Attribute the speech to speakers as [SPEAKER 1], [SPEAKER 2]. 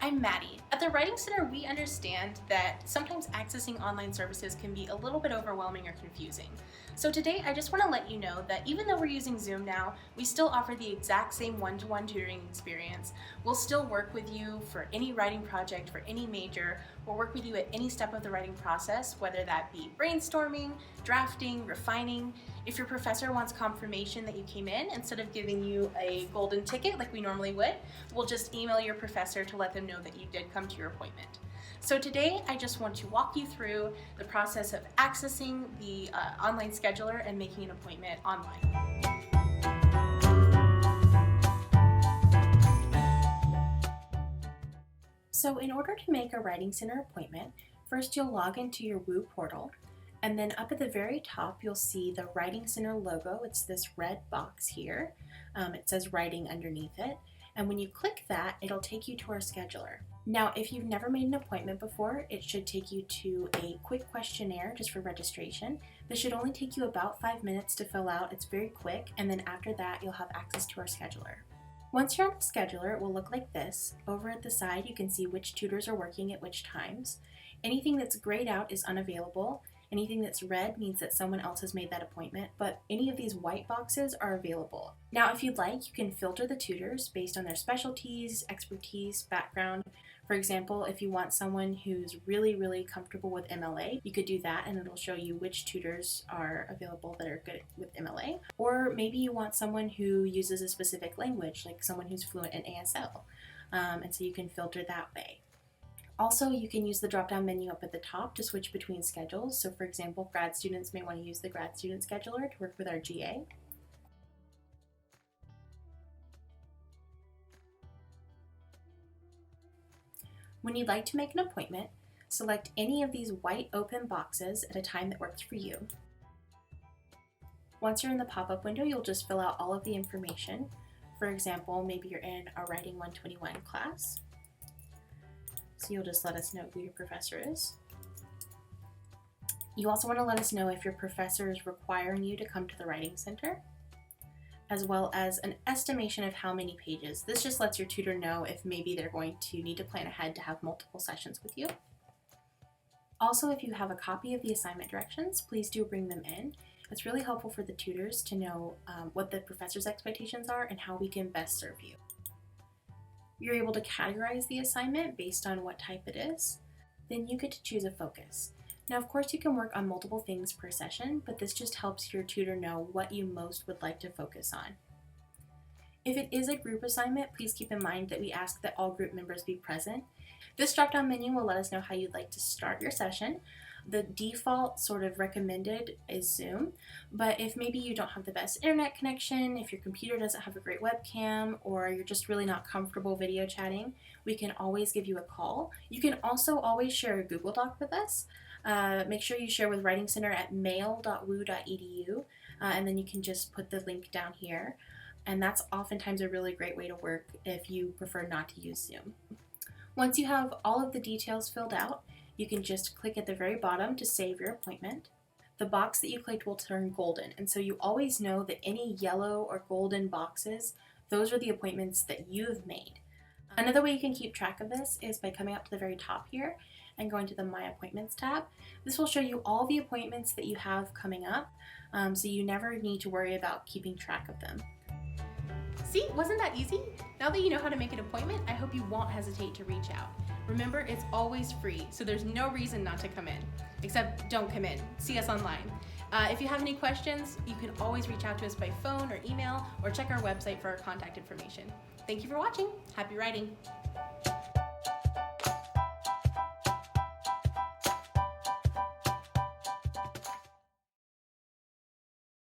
[SPEAKER 1] I'm Maddie. At the Writing Center, we understand that sometimes accessing online services can be a little bit overwhelming or confusing. So today, I just want to let you know that even though we're using Zoom now, we still offer the exact same one-to-one tutoring experience. We'll still work with you for any writing project, for any major. We'll work with you at any step of the writing process, whether that be brainstorming, drafting, refining. If your professor wants confirmation that you came in, instead of giving you a golden ticket like we normally would, we'll just email your professor to let them know that you did come to your appointment. So today, I just want to walk you through the process of accessing the online scheduler and making an appointment online. So in order to make a Writing Center appointment, first you'll log into your WOU portal, and then up at the very top you'll see the Writing Center logo. It's this red box here. It says Writing underneath it, and when you click that, it'll take you to our scheduler. Now, if you've never made an appointment before, it should take you to a quick questionnaire just for registration. This should only take you about 5 minutes to fill out. It's very quick, and then after that, you'll have access to our scheduler. Once you're on the scheduler, it will look like this. Over at the side, you can see which tutors are working at which times. Anything that's grayed out is unavailable. Anything that's red means that someone else has made that appointment, but any of these white boxes are available. Now, if you'd like, you can filter the tutors based on their specialties, expertise, background. For example, if you want someone who's really comfortable with MLA, you could do that and it'll show you which tutors are available that are good with MLA. Or maybe you want someone who uses a specific language, like someone who's fluent in ASL, and so you can filter that way. Also, you can use the drop-down menu up at the top to switch between schedules. So for example, grad students may want to use the grad student scheduler to work with our GA. When you'd like to make an appointment, select any of these white open boxes at a time that works for you. Once you're in the pop-up window, you'll just fill out all of the information. For example, maybe you're in a Writing 121 class. So you'll just let us know who your professor is. You also want to let us know if your professor is requiring you to come to the Writing Center, as well as an estimation of how many pages. This just lets your tutor know if maybe they're going to need to plan ahead to have multiple sessions with you. Also, if you have a copy of the assignment directions, please do bring them in. It's really helpful for the tutors to know what the professor's expectations are and how we can best serve you. You're able to categorize the assignment based on what type it is. Then you get to choose a focus. Now, of course, you can work on multiple things per session, but this just helps your tutor know what you most would like to focus on. If it is a group assignment, please keep in mind that we ask that all group members be present. This drop-down menu will let us know how you'd like to start your session. The default sort of recommended is Zoom, but if maybe you don't have the best internet connection, if your computer doesn't have a great webcam, or you're just really not comfortable video chatting, we can always give you a call. You can also always share a Google Doc with us. Make sure you share with Writing Center at mail.wou.edu, and then you can just put the link down here. And that's oftentimes a really great way to work if you prefer not to use Zoom. Once you have all of the details filled out, you can just click at the very bottom to save your appointment. The box that you clicked will turn golden, and so you always know that any yellow or golden boxes, those are the appointments that you've made. Another way you can keep track of this is by coming up to the very top here and going to the My Appointments tab. This will show you all the appointments that you have coming up, so you never need to worry about keeping track of them. See, wasn't that easy? Now that you know how to make an appointment, I hope you won't hesitate to reach out. Remember, it's always free, so there's no reason not to come in. Except don't come in. See us online. If you have any questions, you can always reach out to us by phone or email, or check our website for our contact information. Thank you for watching. Happy writing.